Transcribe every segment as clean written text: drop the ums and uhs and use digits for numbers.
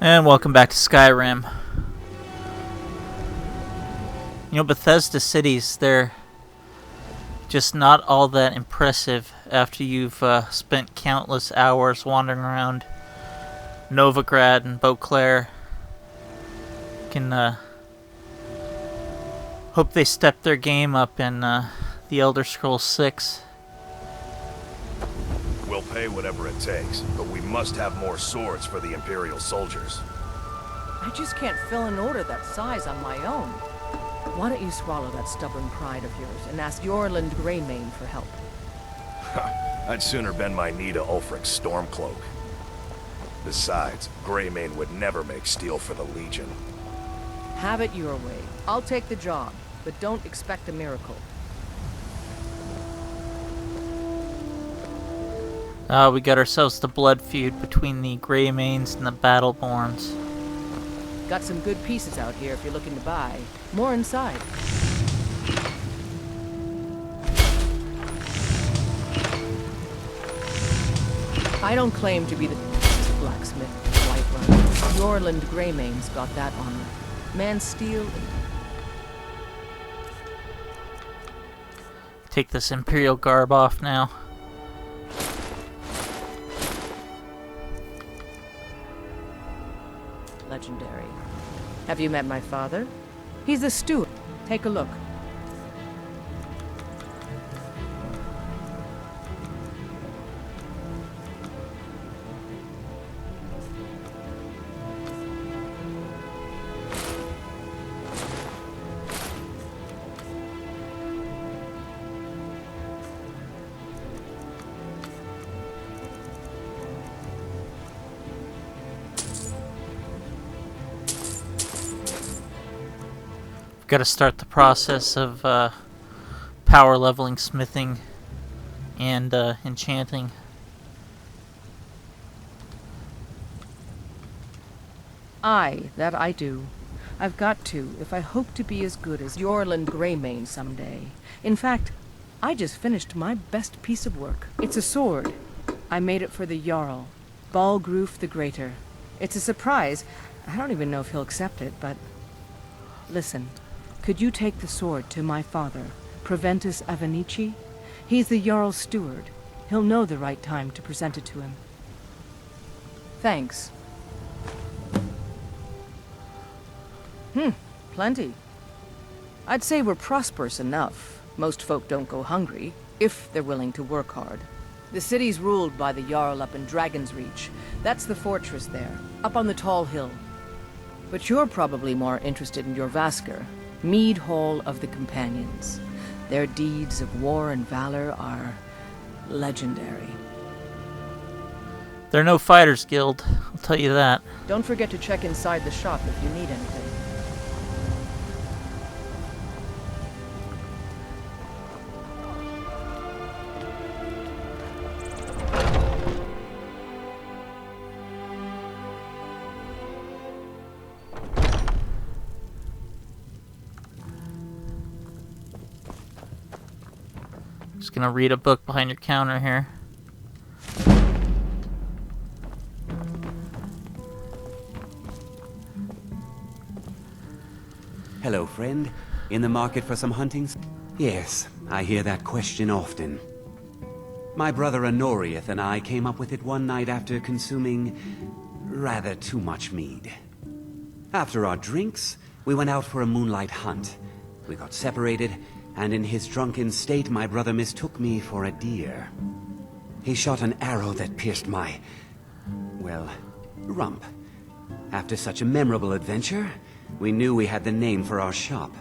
And welcome back to Skyrim. You know, Bethesda cities, they're just not all that impressive after you've spent countless hours wandering around Novigrad and Beauclair. You can hope they step their game up in The Elder Scrolls 6. We'll pay whatever it takes, but we must have more swords for the Imperial soldiers. I just can't fill an order that size on my own. Why don't you swallow that stubborn pride of yours and ask Yorland Greymane for help? I'd sooner bend my knee to Ulfric's Stormcloak. Besides, Greymane would never make steel for the Legion. Have it your way. I'll take the job, but don't expect a miracle. We got ourselves the blood feud between the Greymanes and the Battleborns. Got some good pieces out here if you're looking to buy. More inside. I don't claim to be the best blacksmith in Whiterun. Yorland Greymane's got that honor. Man steel and... Take this Imperial garb off now. Legendary. Have you met my father? He's a steward. Take a look. Got to start the process of power leveling smithing and enchanting. Aye, that I do. I've got to, if I hope to be as good as Yorland Greymane someday. In fact, I just finished my best piece of work. It's a sword. I made it for the Jarl, Balgruf the Greater. It's a surprise. I don't even know if he'll accept it, but... Listen. Could you take the sword to my father, Proventus Avenici? He's the Jarl's steward. He'll know the right time to present it to him. Thanks. Plenty. I'd say we're prosperous enough. Most folk don't go hungry, if they're willing to work hard. The city's ruled by the Jarl up in Dragon's Reach. That's the fortress there, up on the tall hill. But you're probably more interested in your Vasker, Mead Hall of the Companions. Their deeds of war and valor are legendary. They're no fighters guild, I'll tell you that. Don't forget to check inside the shop if you need anything. Just gonna read a book behind your counter here. Hello, friend. In the market for some hunting? Yes, I hear that question often. My brother Honorius and I came up with it one night after consuming rather too much mead. After our drinks, we went out for a moonlight hunt. We got separated, and in his drunken state, my brother mistook me for a deer. He shot an arrow that pierced my, well, rump. After such a memorable adventure, we knew we had the name for our shop.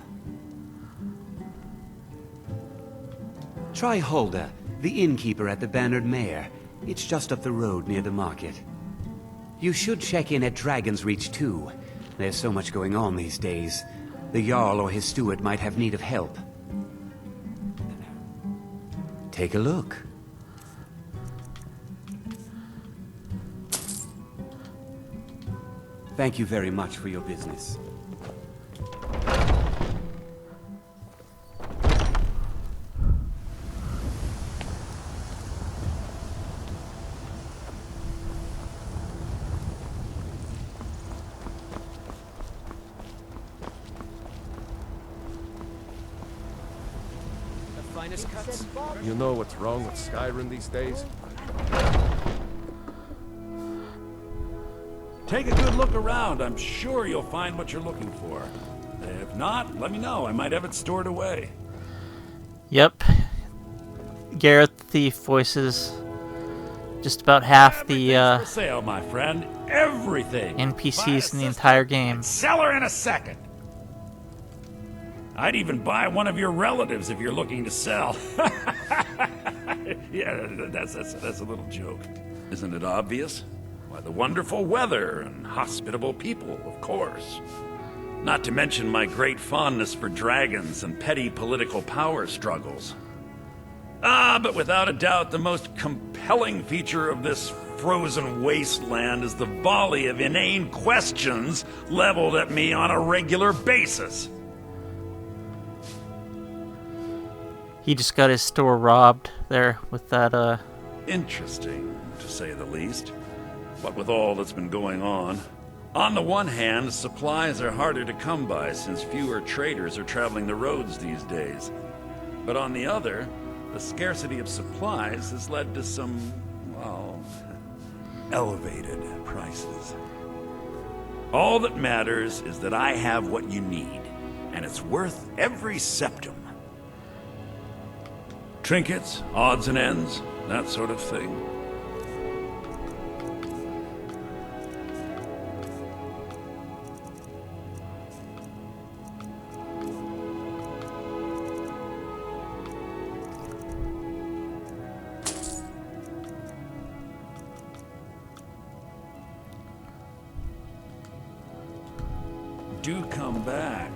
Try Hulda, the innkeeper at the Bannered Mare. It's just up the road near the market. You should check in at Dragon's Reach too. There's so much going on these days. The Jarl or his steward might have need of help. Take a look. Thank you very much for your business. finest cuts. You know what's wrong with Skyrim these days? Take a good look around. I'm sure you'll find what you're looking for. If not, let me know. I might have it stored away. Yep. Garrett the Thief voices just about half the Everything's for sale, my friend. Everything. NPCs in the entire game. Sell her in a second. I'd even buy one of your relatives if you're looking to sell. Yeah, that's a little joke. Isn't it obvious? Why, the wonderful weather and hospitable people, of course. Not to mention my great fondness for dragons and petty political power struggles. But without a doubt, the most compelling feature of this frozen wasteland is the volley of inane questions leveled at me on a regular basis. He just got his store robbed there with that, Interesting, to say the least. What with all that's been going on. On the one hand, supplies are harder to come by since fewer traders are traveling the roads these days. But on the other, the scarcity of supplies has led to some, well, elevated prices. All that matters is that I have what you need, and it's worth every septum. Trinkets, odds and ends, that sort of thing. Do come back.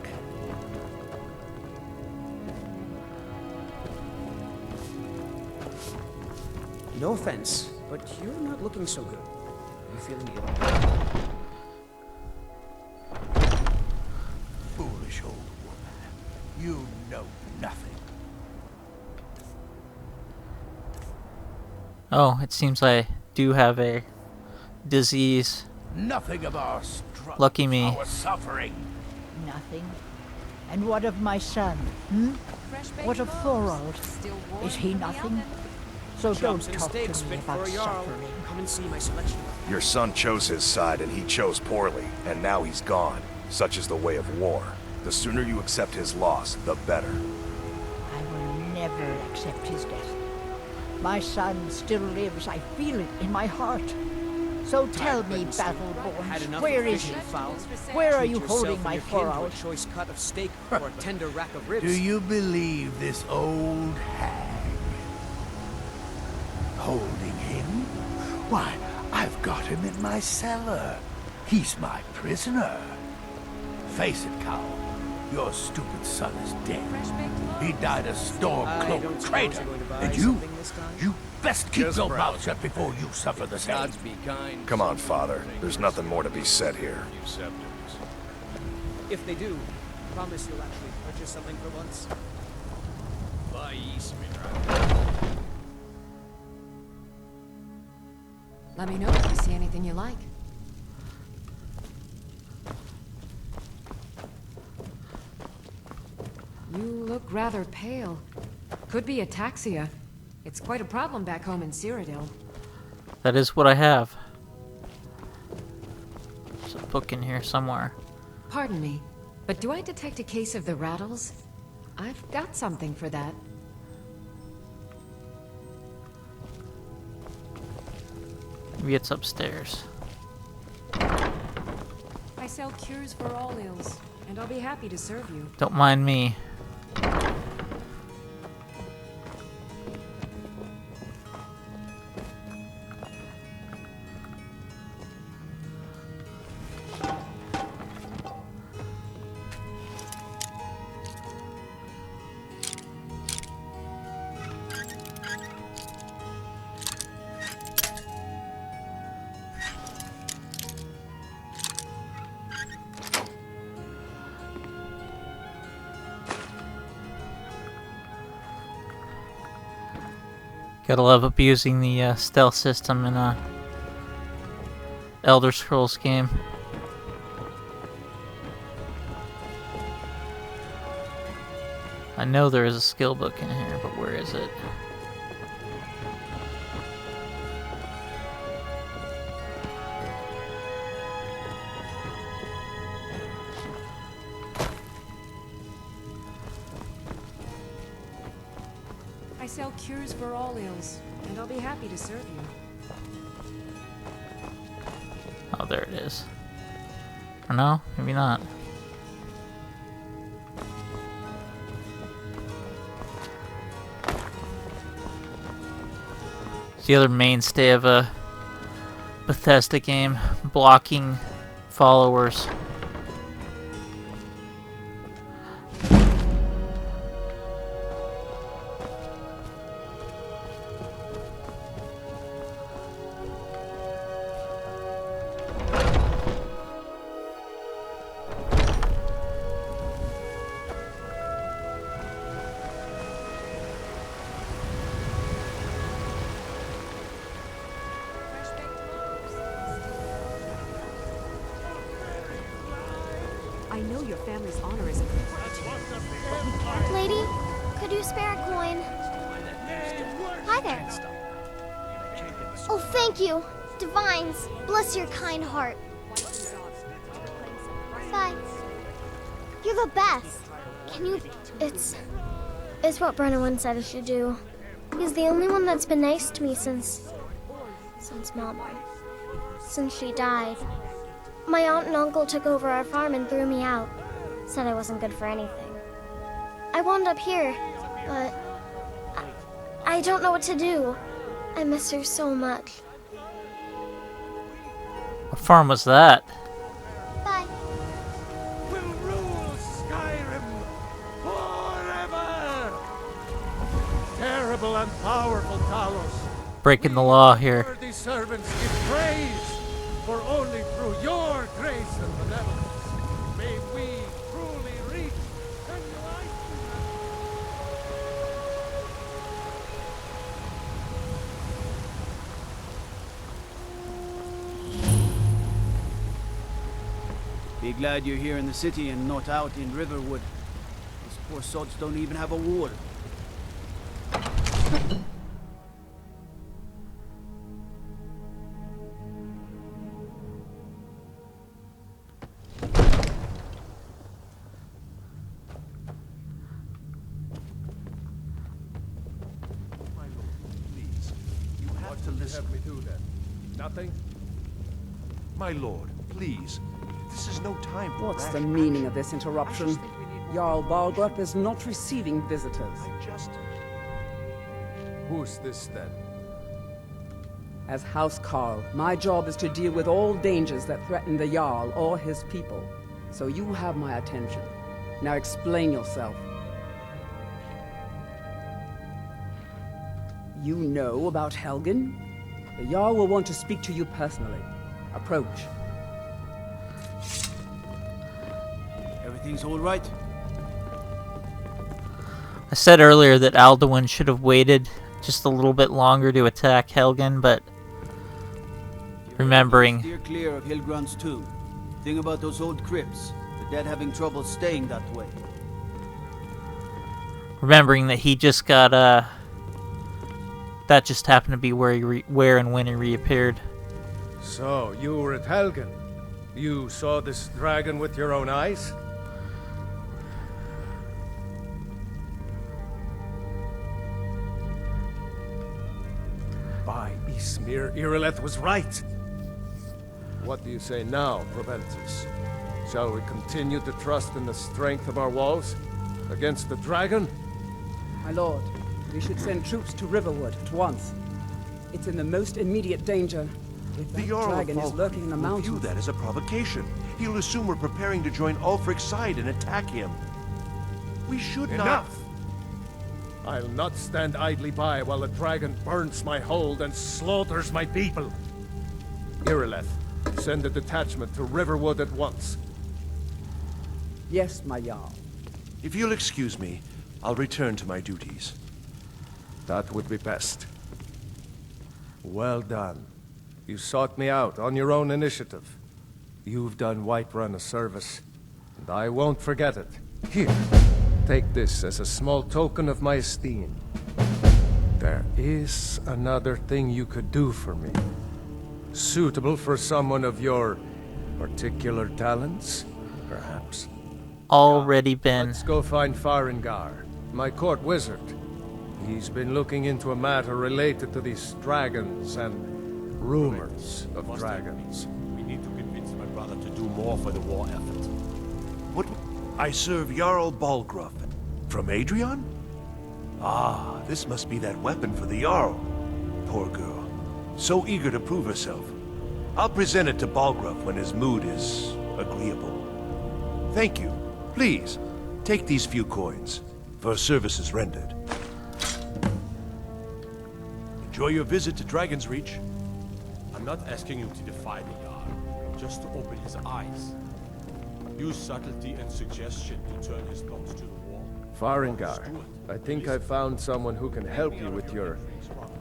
No offense, but you're not looking so good. Are you feeling ill? Foolish old woman. You know nothing. oh, it seems I do have a disease. Nothing of our struggle. Lucky me. Our suffering. Nothing. And what of my son? Hmm? What of Thorold? Is he nothing? So don't Chops and talk to steaks me fit for about a jarl. suffering. Come and see my selection. Your son chose his side, and he chose poorly, and now he's gone. Such is the way of war. The sooner you accept his loss, the better. I will never accept his death. My son still lives. I feel it in my heart. So tell me, Battleborns, where is he? Where are you holding my Thorold? Choice cut of steak or a tender rack of ribs. Do you believe this old hag? Holding him? Why, I've got him in my cellar. He's my prisoner. Face it, Cow. Your stupid son is dead. He died a storm-cloaked traitor. And you best keep your mouth shut before you suffer the same. Gods be kind. Come on, Father. There's nothing more to be said here. If they do, promise you'll actually purchase something for once. Let me know if you see anything you like. You look rather pale. Could be ataxia. It's quite a problem back home in Cyrodiil. That is what I have. There's a book in here somewhere. Pardon me, but do I detect a case of the rattles? I've got something for that. Maybe it's upstairs. I sell cures for all ills, and I'll be happy to serve you. Don't mind me. Gotta love abusing the stealth system in a Elder Scrolls game. I know there is a skill book in here, but where is it? I sell cures for all ills, and I'll be happy to serve you. Oh, there it is. Or no? Maybe not. It's the other mainstay of a Bethesda game, blocking followers. I know your family's honor is important. Lady, could you spare a coin? Hi there. Oh, thank you. Divines, bless your kind heart. Bye. You're the best. Can you... It's what Brennan said I should do. He's the only one that's been nice to me since Mama. Since she died. My aunt and uncle took over our farm and threw me out. Said I wasn't good for anything. I wound up here, but I don't know what to do. I miss her so much. What farm was that? Bye. Will rule Skyrim forever! Terrible and powerful Talos. Breaking the law here. Worthy servants give praise, for only through your grace and benevolence may we truly reach enlightenment. Be glad you're here in the city and not out in Riverwood. These poor sods don't even have a wall. Have me do that. Nothing? My lord, please. This is no time for What's rash the meaning of this interruption? Jarl Balgrup is not receiving visitors. Who's this then? As House Carl, my job is to deal with all dangers that threaten the Jarl or his people. So you have my attention. Now explain yourself. You know about Helgen? The Jarl will want to speak to you personally. Approach. Everything's all right? I said earlier that Alduin should have waited just a little bit longer to attack Helgen, but remembering... Steer clear of Hilgrand's tomb. Thing about those old crypts. The dead having trouble staying that way. Remembering that he just got, that just happened to be where and when he reappeared. So, you were at Helgen. You saw this dragon with your own eyes? By Ysmir, Irileth was right. What do you say now, Proventus? Shall we continue to trust in the strength of our walls against the dragon? My lord, we should send troops to Riverwood at once. It's in the most immediate danger. If that dragon is lurking in the mountains... will view that as a provocation. He'll assume we're preparing to join Ulfric's side and attack him. We should not... Enough! I'll not stand idly by while the dragon burns my hold and slaughters my people. Irileth, send a detachment to Riverwood at once. Yes, my Jarl. If you'll excuse me, I'll return to my duties. That would be best. Well done. You sought me out on your own initiative. You've done Whiterun a service, and I won't forget it. Here, Take this as a small token of my esteem. There is another thing you could do for me. Suitable for someone of your particular talents, perhaps. Already been. Let's go find Farengar, my court wizard. He's been looking into a matter related to these dragons and rumors of dragons. We need to convince my brother to do more for the war effort. What? I serve Jarl Balgruff. From Adrian? Ah, this must be that weapon for the Jarl. Poor girl. So eager to prove herself. I'll present it to Balgruff when his mood is agreeable. Thank you. Please, take these few coins for services rendered. Enjoy your visit to Dragon's Reach. I'm not asking you to defy the Jarl, just to open his eyes. Use subtlety and suggestion to turn his thoughts to the wall. Farengar, I think I found someone who can help you with your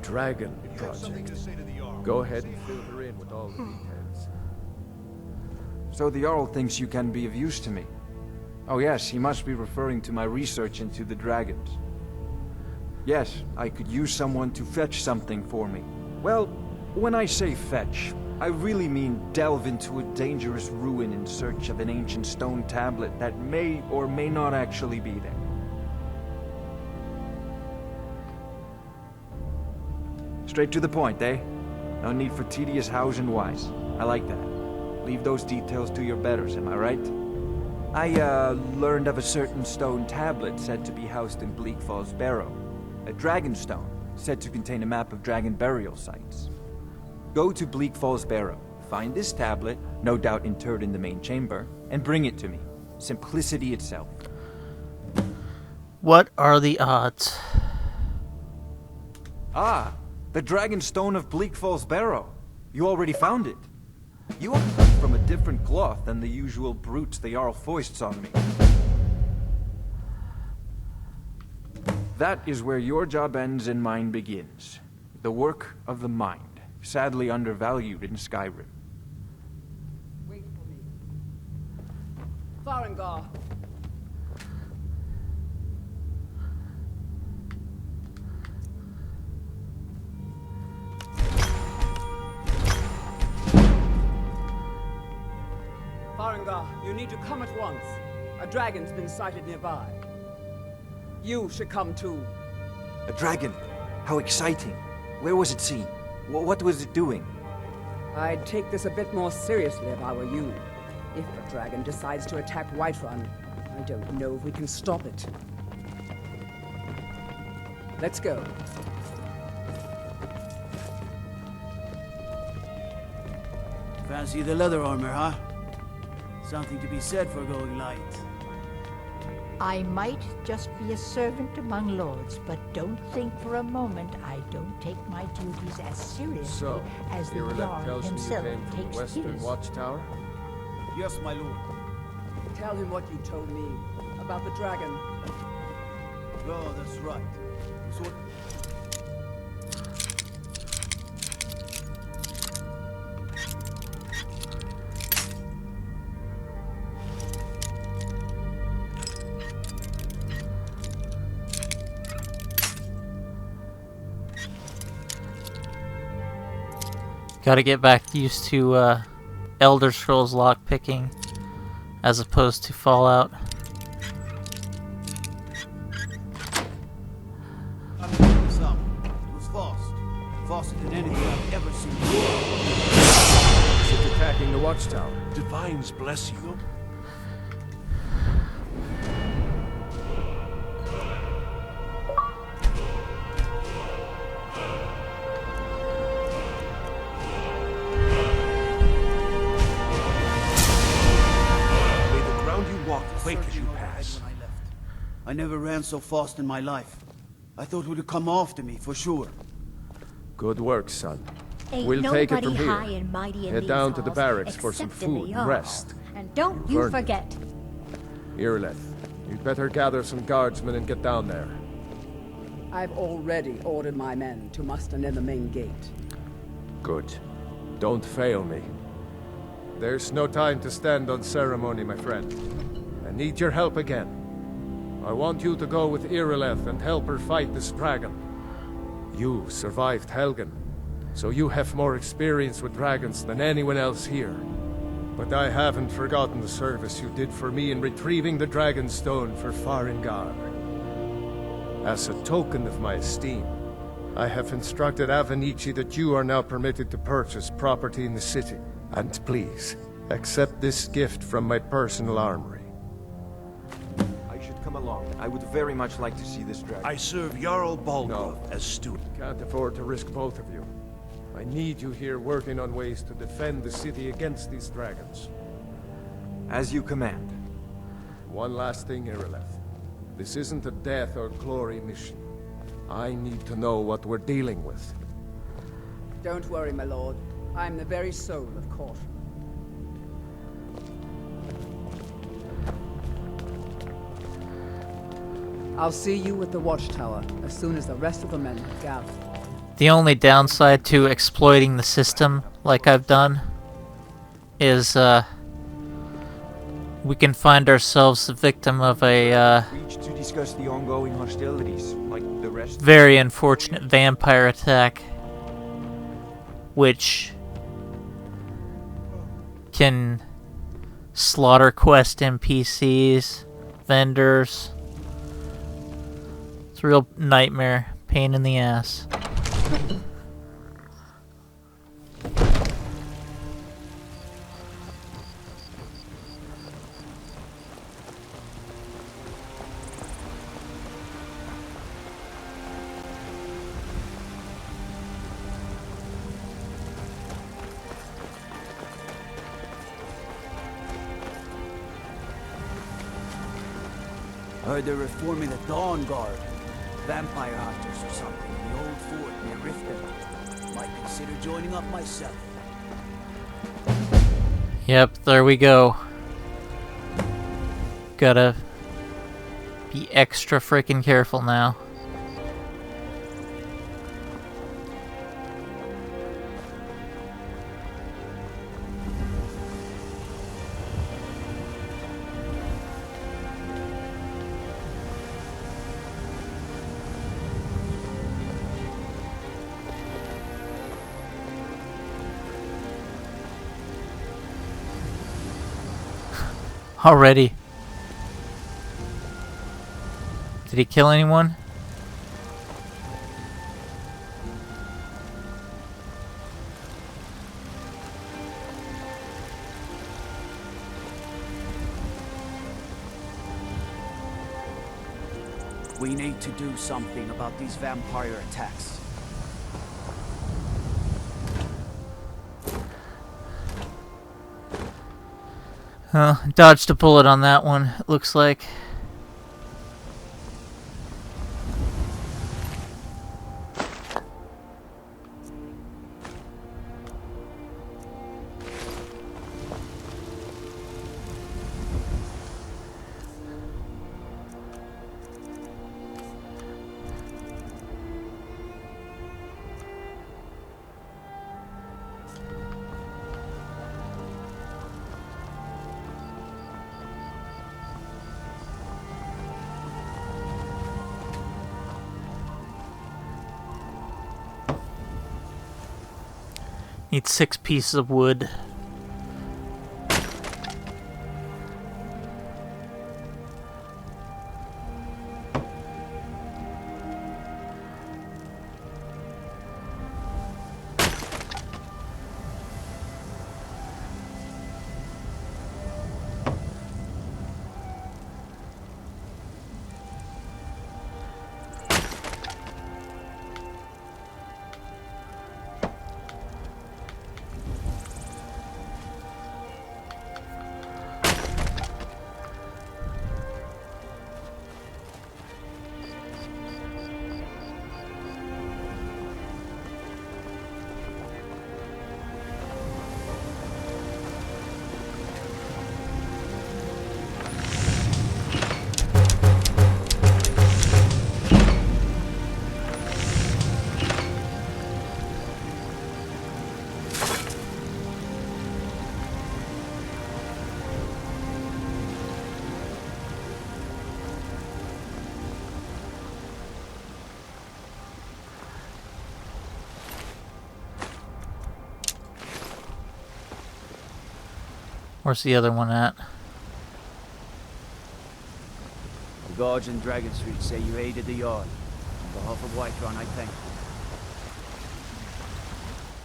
dragon project. Go ahead and fill her in with all the details. So the Jarl thinks you can be of use to me. Oh yes, he must be referring to my research into the dragons. Yes, I could use someone to fetch something for me. Well, when I say fetch, I really mean delve into a dangerous ruin in search of an ancient stone tablet that may or may not actually be there. Straight to the point, eh? No need for tedious hows and whys. I like that. Leave those details to your betters, am I right? I, learned of a certain stone tablet said to be housed in Bleak Falls Barrow. A dragon stone, said to contain a map of dragon burial sites. Go to Bleak Falls Barrow, find this tablet, no doubt interred in the main chamber, and bring it to me. Simplicity itself. What are the odds? Ah, the dragon stone of Bleak Falls Barrow. You already found it. You are cut from a different cloth than the usual brutes the Jarl foists on me. That is where your job ends and mine begins. The work of the mind, sadly undervalued in Skyrim. Wait for me. Farengar. Farengar, you need to come at once. A dragon's been sighted nearby. You should come too. A dragon? How exciting. Where was it seen? What was it doing? I'd take this a bit more seriously if I were you. If a dragon decides to attack Whiterun, I don't know if we can stop it. Let's go. Fancy the leather armor, huh? Something to be said for going light. I might just be a servant among lords, but don't think for a moment I don't take my duties as seriously as the Jarl himself takes Western his. Watchtower? Yes, my lord. Tell him what you told me about the dragon. Oh, that's right. So Gotta get back used to Elder Scrolls lockpicking as opposed to Fallout. I picked this up. It was fast. Faster than anything I've ever seen. Is it attacking the watchtower? Divines bless you. Quake as you pass. I never ran so fast in my life. I thought it would come after me, for sure. Good work, son. Ain't We'll take it from nobody high here. and mighty in Head these down to the halls barracks for some except in the food and Jarl. rest. And don't you Vernon. forget. Irileth, you'd better gather some guardsmen and get down there. I've already ordered my men to muster near the main gate. Good. Don't fail me. There's no time to stand on ceremony, my friend. I need your help again. I want you to go with Irileth and help her fight this dragon. You survived Helgen, so you have more experience with dragons than anyone else here. But I haven't forgotten the service you did for me in retrieving the Dragonstone for Farengar. As a token of my esteem, I have instructed Avenici that you are now permitted to purchase property in the city. And please, accept this gift from my personal armory. I should come along. I would very much like to see this dragon. I serve Jarl Balgraf as steward. Can't afford to risk both of you. I need you here working on ways to defend the city against these dragons. As you command. One last thing, Irileth. This isn't a death or glory mission. I need to know what we're dealing with. Don't worry, my lord. I'm the very soul of caution. I'll see you at the watchtower as soon as the rest of the men have gathered. The only downside to exploiting the system, like I've done, is we can find ourselves the victim of a Reach to discuss the ongoing hostilities, like the rest. very unfortunate vampire attack, which can slaughter quest NPCs, vendors. It's a real nightmare, pain in the ass. Heard they're reforming the Dawn Guard. Vampire hunters or something in the old fort near Riften. Might consider joining up myself. Yep, there we go. Gotta be extra freaking careful now. Already. Did he kill anyone? We need to do something about these vampire attacks. Dodged a bullet on that one, it looks like. Need 6 pieces of wood. Where's the other one at? The guards in Dragon Street say you aided the Jarl. On behalf of Whiterun, I thank you.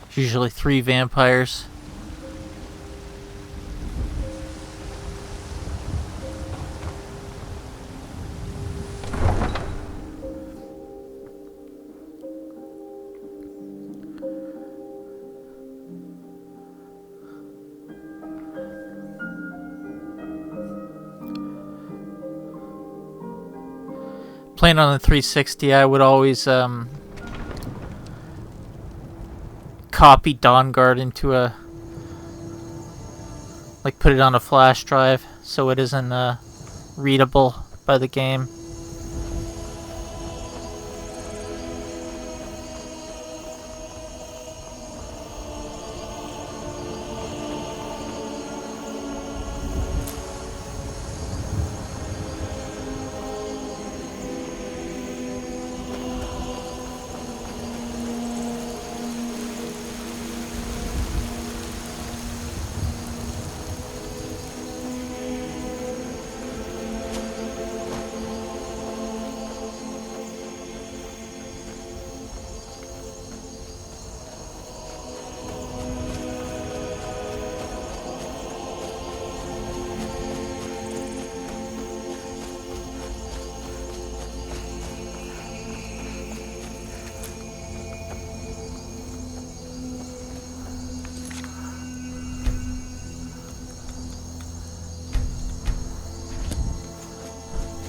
It's usually 3 vampires. Playing on the 360, I would always copy Dawnguard into put it on a flash drive so it isn't readable by the game.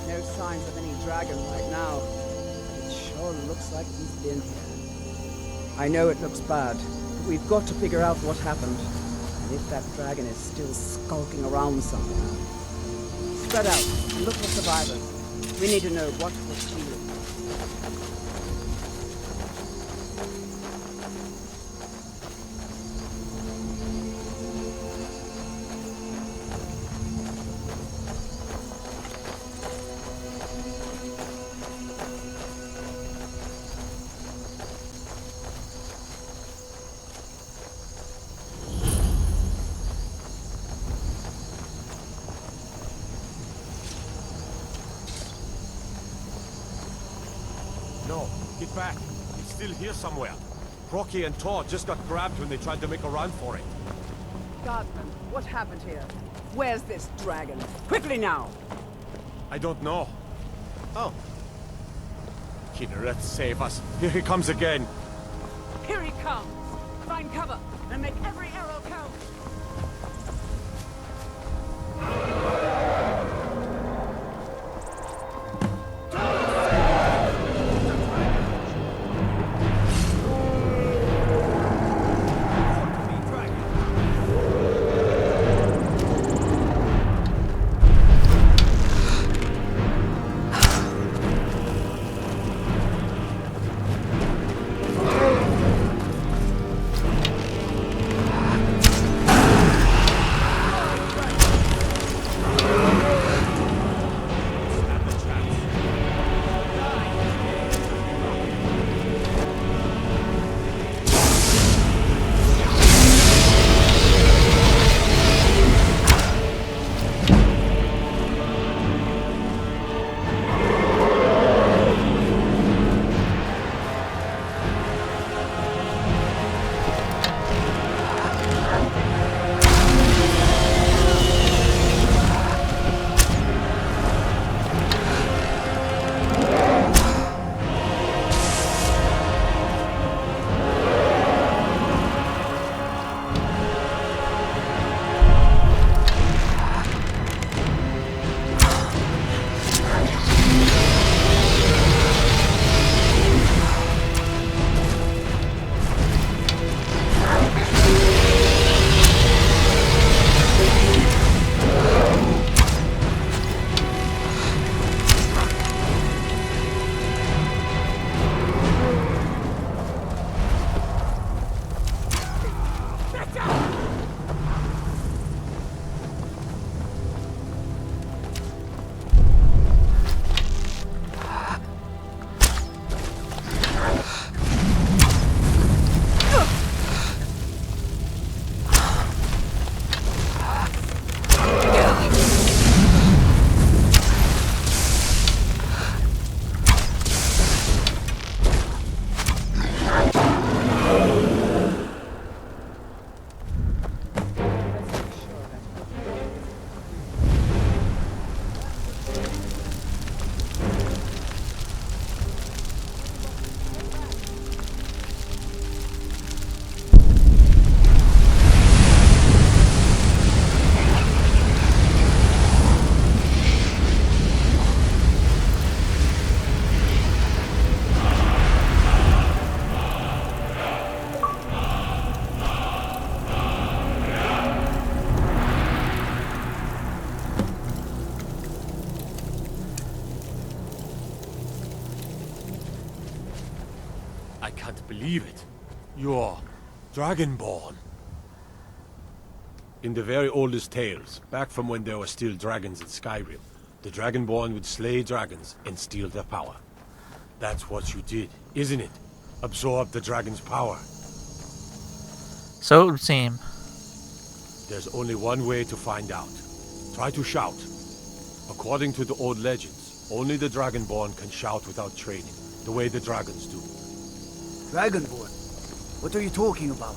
No signs of any dragon right now. It sure looks like he's been here. I know it looks bad, but we've got to figure out what happened. And if that dragon is still skulking around somewhere. Spread out and look for survivors. We need to know what was stealing. No, get back. It's still here somewhere. Crocky and Tor just got grabbed when they tried to make a run for it. Guardsman, what happened here? Where's this dragon? Quickly now! I don't know. Oh. Kinneret, save us. Here he comes again. Here he comes! Find cover and make every arrow count! believe it. You're Dragonborn. In the very oldest tales, back from when there were still dragons in Skyrim, the Dragonborn would slay dragons and steal their power. That's what you did, isn't it? Absorb the dragon's power. So it would seem. There's only one way to find out. Try to shout. According to the old legends, only the Dragonborn can shout without training, the way the dragons do. Dragonborn? What are you talking about?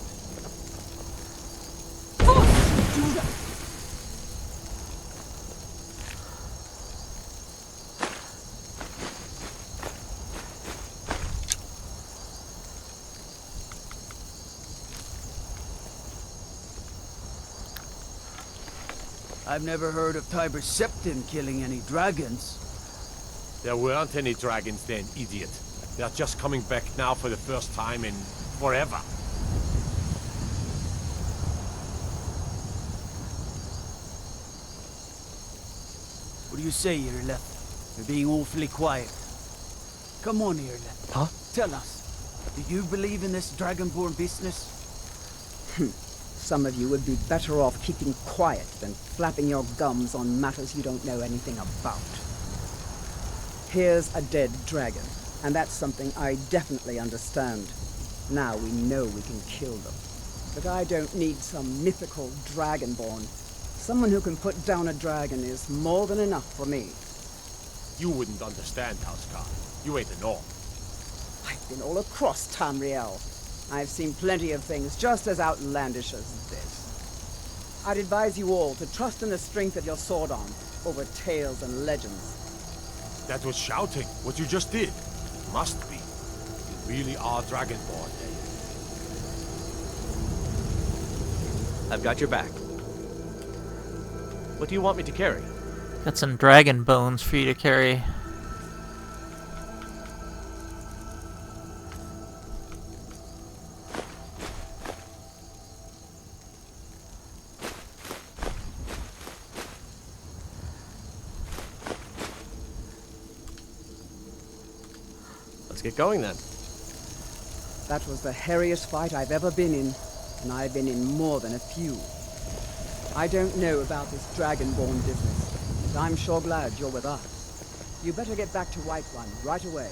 I've never heard of Tiber Septim killing any dragons. There weren't any dragons then, idiot. They're just coming back now for the first time in forever. What do you say, Irle? You're being awfully quiet. Come on, Irle. Huh? Tell us. Do you believe in this Dragonborn business? Some of you would be better off keeping quiet than flapping your gums on matters you don't know anything about. Here's a dead dragon, and that's something I definitely understand. Now we know we can kill them. But I don't need some mythical Dragonborn. Someone who can put down a dragon is more than enough for me. You wouldn't understand, Housecar. You ain't a Norm. I've been all across Tamriel. I've seen plenty of things just as outlandish as this. I'd advise you all to trust in the strength of your sword arm over tales and legends. That was shouting, what you just did. Must be. You really are Dragonborn, eh? I've got your back. What do you want me to carry? Got some dragon bones for you to carry. Let's get going then. That was the hairiest fight I've ever been in, and I've been in more than a few. I don't know about this Dragonborn business, but I'm sure glad you're with us. You better get back to Whiterun right away.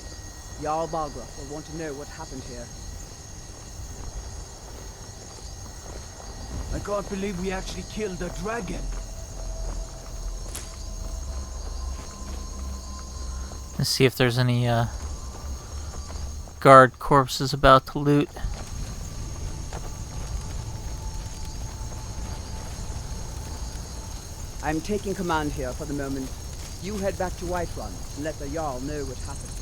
Jarl Balgruuf will want to know what happened here. I can't believe we actually killed a dragon. Let's see if there's any guard corpses about to loot. I'm taking command here for the moment. You head back to Whiterun and let the Jarl know what happened.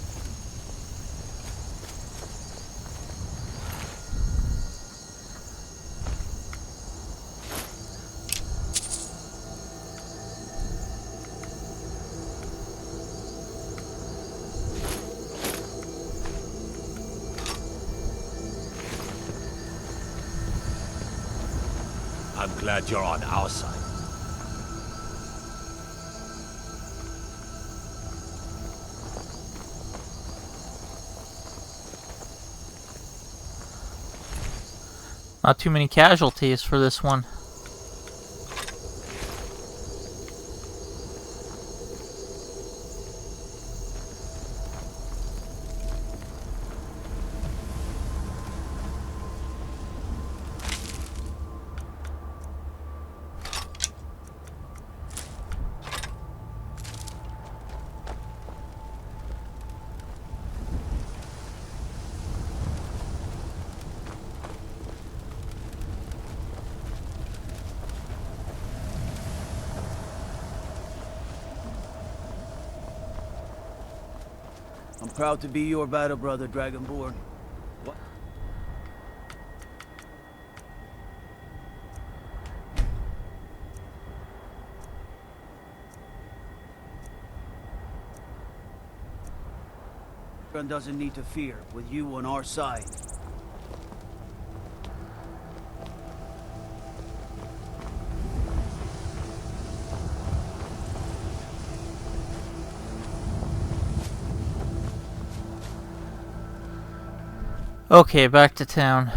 I'm glad you're on our side. Not too many casualties for this one. I'm proud to be your battle brother, Dragonborn. What? Everyone doesn't need to fear with you on our side. Okay, back to town.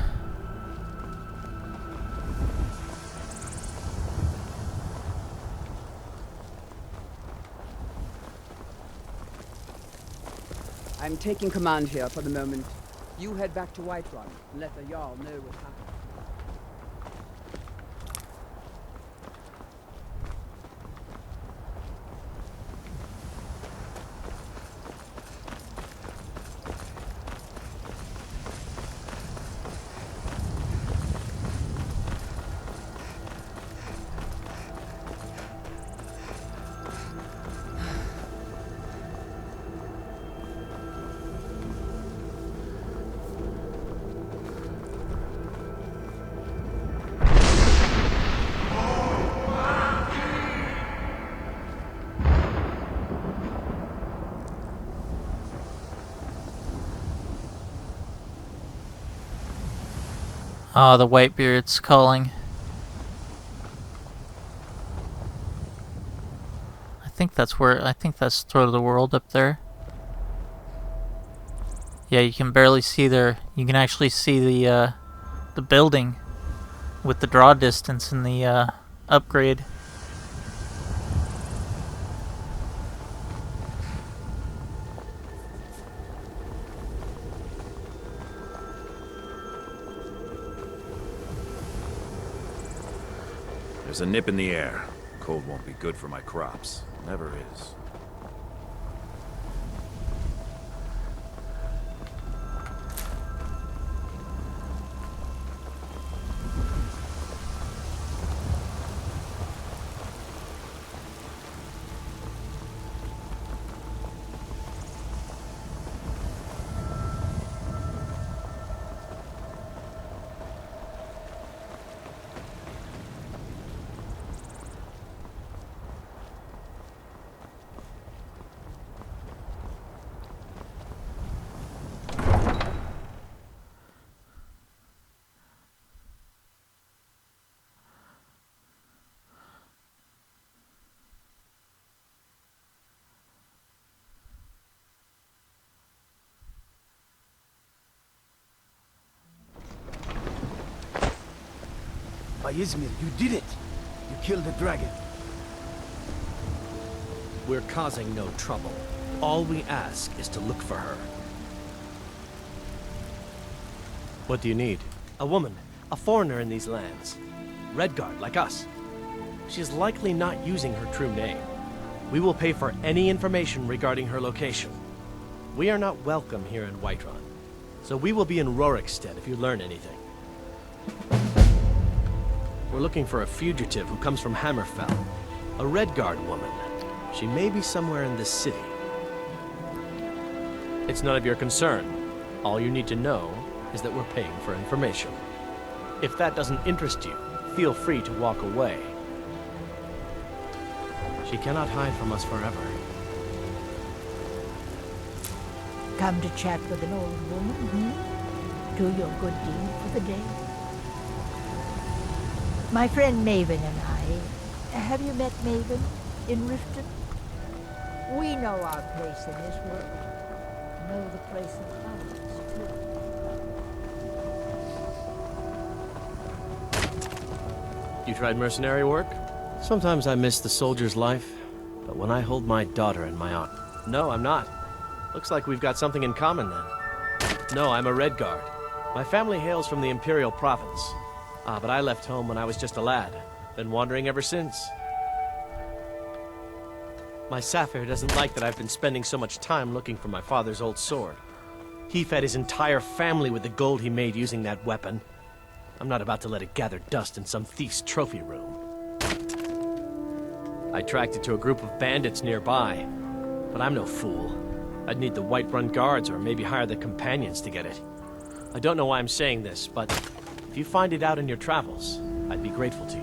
I'm taking command here for the moment. You head back to Whiterun and let the Jarl know what happened. Ah, the Whitebeard's calling. I think that's Throat of the World up there. Yeah, you can barely see there. You can actually see the building with the draw distance and the upgrade. There's a nip in the air. Cold won't be good for my crops. Never is. By Izmir, you did it! You killed the dragon. We're causing no trouble. All we ask is to look for her. What do you need? A woman. A foreigner in these lands. Redguard, like us. She's likely not using her true name. We will pay for any information regarding her location. We are not welcome here in Whiterun, so we will be in Rorikstead if you learn anything. We're looking for a fugitive who comes from Hammerfell. A Redguard woman. She may be somewhere in this city. It's none of your concern. All you need to know is that we're paying for information. If that doesn't interest you, feel free to walk away. She cannot hide from us forever. Come to chat with an old woman, Do your good deed for the day. My friend Maven and I. Have you met Maven in Riften? We know our place in this world. Know the place of others, too. You tried mercenary work? Sometimes I miss the soldier's life, but when I hold my daughter in my arms... No, I'm not. Looks like we've got something in common then. No, I'm a Redguard. My family hails from the Imperial Province. But I left home when I was just a lad. Been wandering ever since. My Sapphire doesn't like that I've been spending so much time looking for my father's old sword. He fed his entire family with the gold he made using that weapon. I'm not about to let it gather dust in some thief's trophy room. I tracked it to a group of bandits nearby, but I'm no fool. I'd need the Whiterun guards or maybe hire the companions to get it. I don't know why I'm saying this, but if you find it out in your travels, I'd be grateful to you.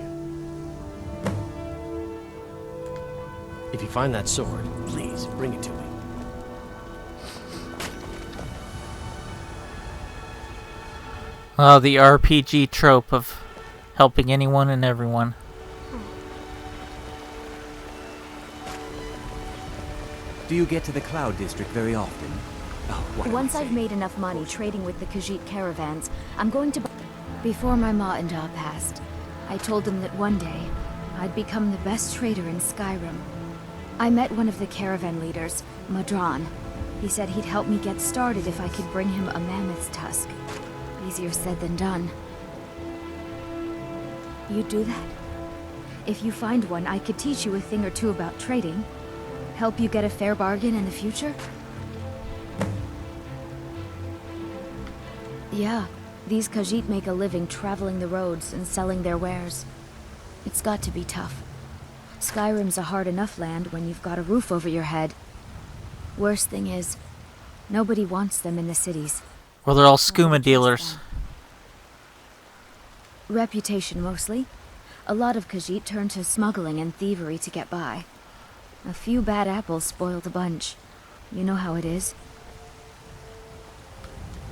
If you find that sword, please bring it to me. Oh, the RPG trope of helping anyone and everyone. Do you get to the Cloud District very often? Once I've made enough money trading with the Khajiit caravans, I'm going to... Before my ma and Da passed, I told them that one day, I'd become the best trader in Skyrim. I met one of the caravan leaders, Madran. He said he'd help me get started if I could bring him a mammoth's tusk. Easier said than done. You'd do that? If you find one, I could teach you a thing or two about trading. Help you get a fair bargain in the future? Yeah, these Khajiit make a living traveling the roads and selling their wares. It's got to be tough. Skyrim's a hard enough land when you've got a roof over your head. Worst thing is, nobody wants them in the cities. Well, they're all skooma dealers. Reputation, mostly. A lot of Khajiit turn to smuggling and thievery to get by. A few bad apples spoil the bunch. You know how it is.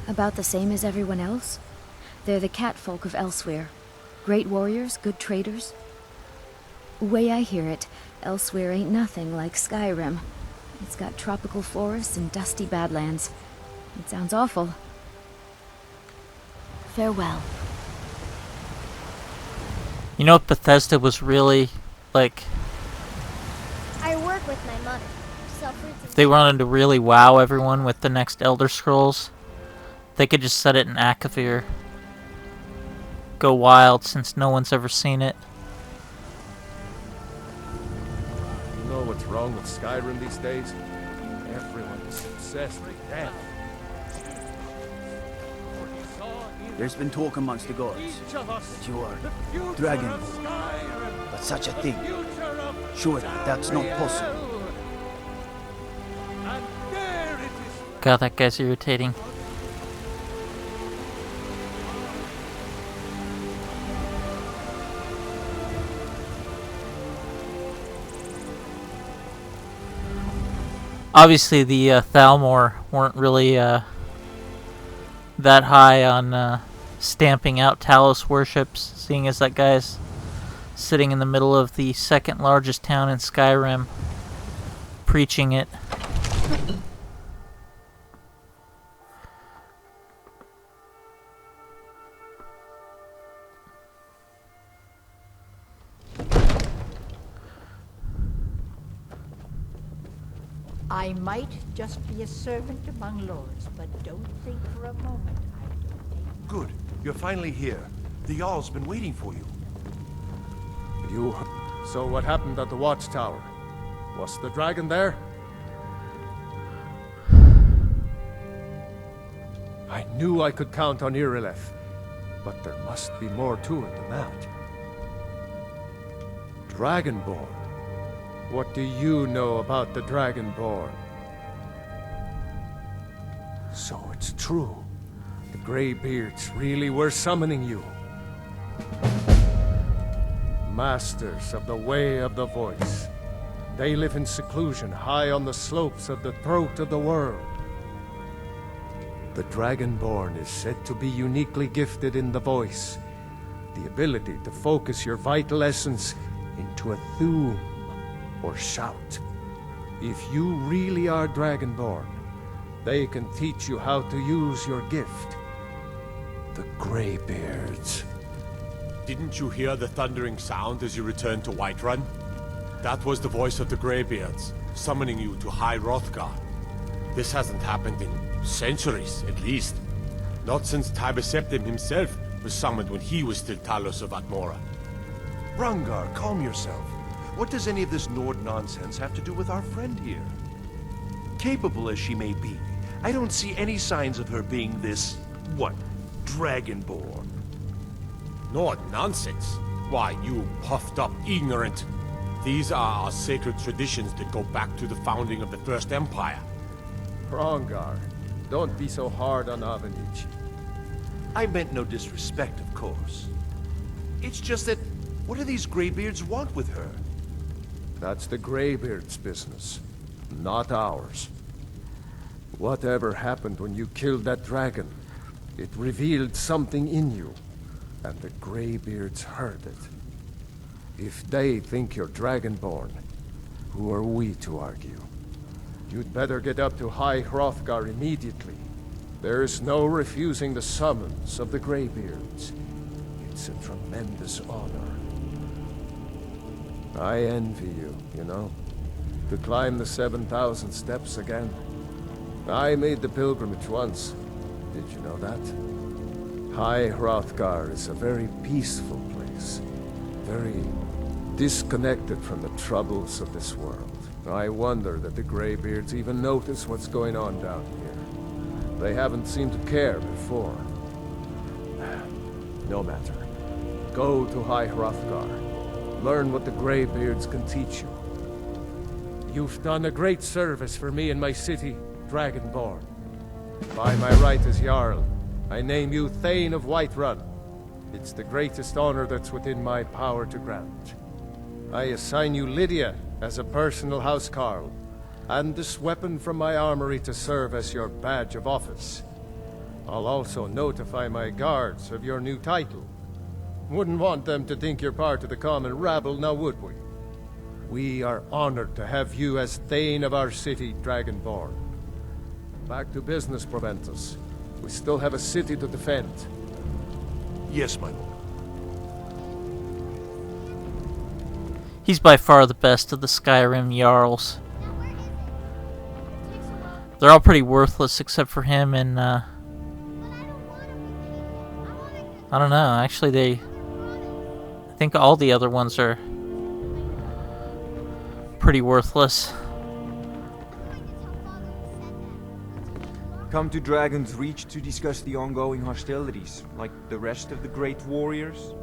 About the same as everyone else. They're the catfolk of Elsewhere. Great warriors, good traders. Way I hear it, Elsewhere ain't nothing like Skyrim. It's got tropical forests and dusty badlands. It sounds awful. Farewell. You know what Bethesda was really like? I work with my mother. If they wanted to really wow everyone with the next Elder Scrolls, they could just set it in Akavir. Go wild, since no one's ever seen it. You know what's wrong with Skyrim these days? Everyone is obsessed with death. There's been talk amongst the gods that you are Dragonborn, but such a thing, surely that's not possible. God, that guy's irritating. Obviously, the Thalmor weren't really that high on stamping out Talos worships, seeing as that guy's sitting in the middle of the second largest town in Skyrim, preaching it. I might just be a servant among lords, but don't think for a moment I don't take... Good. You're finally here. The Jarl's been waiting for you. So what happened at the watchtower? Was the dragon there? I knew I could count on Irileth, but there must be more to it than that. Dragonborn. What do you know about the Dragonborn? So it's true. The Greybeards really were summoning you. Masters of the Way of the Voice. They live in seclusion high on the slopes of the throat of the world. The Dragonborn is said to be uniquely gifted in the voice, the ability to focus your vital essence into a thum or shout. If you really are Dragonborn, they can teach you how to use your gift. The Greybeards. Didn't you hear the thundering sound as you returned to Whiterun? That was the voice of the Greybeards, summoning you to High Hrothgar. This hasn't happened in centuries, at least. Not since Tiber Septim himself was summoned when he was still Talos of Atmora. Rangar, calm yourself. What does any of this Nord nonsense have to do with our friend here? Capable as she may be, I don't see any signs of her being this, Dragonborn. Nord nonsense? Why, you puffed up ignorant. These are our sacred traditions that go back to the founding of the First Empire. Hrongar, don't be so hard on Avenich. I meant no disrespect, of course. It's just that, what do these Greybeards want with her? That's the Greybeards' business, not ours. Whatever happened when you killed that dragon, it revealed something in you, and the Greybeards heard it. If they think you're Dragonborn, who are we to argue? You'd better get up to High Hrothgar immediately. There's no refusing the summons of the Greybeards. It's a tremendous honor. I envy you, you know, to climb the 7,000 steps again. I made the pilgrimage once. Did you know that? High Hrothgar is a very peaceful place. Very disconnected from the troubles of this world. I wonder that the Greybeards even notice what's going on down here. They haven't seemed to care before. No matter. Go to High Hrothgar. Learn what the Greybeards can teach you. You've done a great service for me and my city, Dragonborn. By my right as Jarl, I name you Thane of Whiterun. It's the greatest honor that's within my power to grant. I assign you Lydia as a personal housecarl, and this weapon from my armory to serve as your badge of office. I'll also notify my guards of your new title. Wouldn't want them to think you're part of the common rabble, now would we? We are honored to have you as Thane of our city, Dragonborn. Back to business, Proventus. We still have a city to defend. Yes, my lord. He's by far the best of the Skyrim Jarls. They're all pretty worthless except for him and, I don't know, actually I think all the other ones are pretty worthless. Come to Dragon's Reach to discuss the ongoing hostilities, like the rest of the great warriors?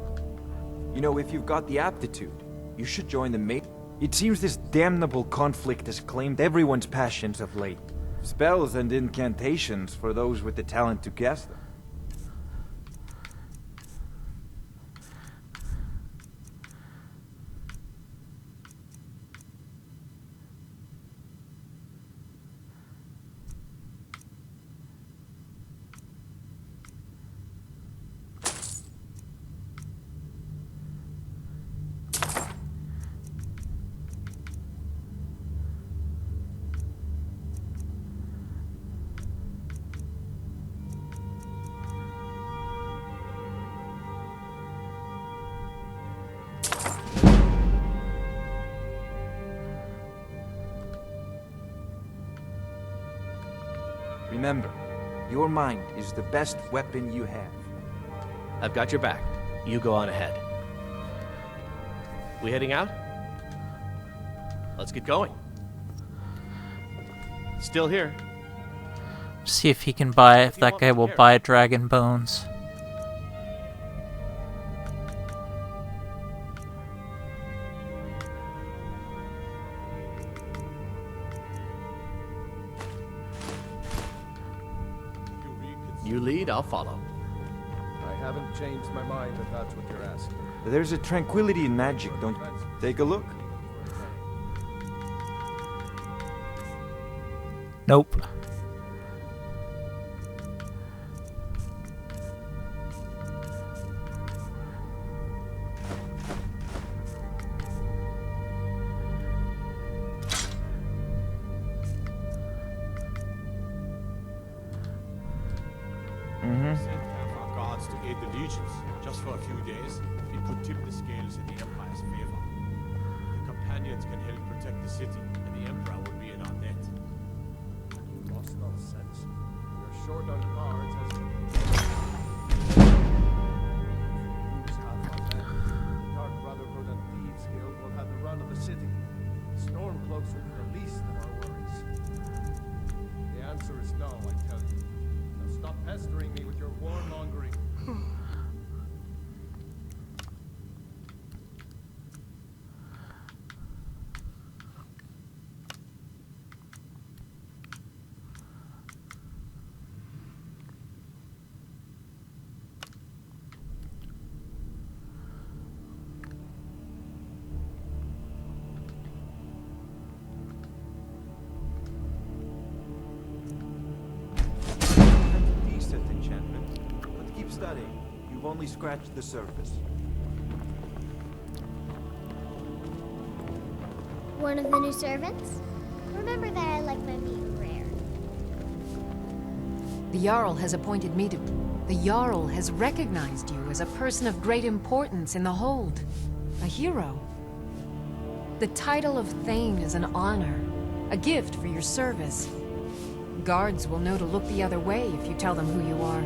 You know, if you've got the aptitude, you should join the mate. It seems this damnable conflict has claimed everyone's passions of late. Spells and incantations for those with the talent to cast them. Remember, your mind is the best weapon you have. I've got your back. You go on ahead. We heading out? Let's get going. Still here. See if he can buy, if that guy will buy dragon bones. You lead, I'll follow. I haven't changed my mind if that's what you're asking. There's a tranquility in magic, don't you? Take a look. Nope. Sent half our guards to aid the legions, just for a few days. It could tip the scales in the Empire's favor. The companions can help protect the city, and the Emperor will be in our debt. You lost all sense. We're short on guards as Dark Brotherhood and Thieves Guild will have the run of the city. Stormcloaks will be the least of our worries. The answer is no, I tell you. Now stop pestering me with your warmongering. Decent enchantment, but keep studying. You've only scratched the surface. One of the new servants? Remember that I like my meat rare. The Jarl has appointed me to... The Jarl has recognized you as a person of great importance in the Hold. A hero. The title of Thane is an honor, a gift for your service. Guards will know to look the other way if you tell them who you are.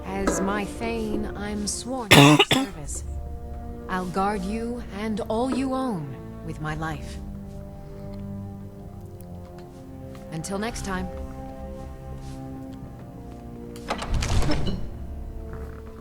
As my Thane, I'm sworn to your service. I'll guard you and all you own with my life. Until next time.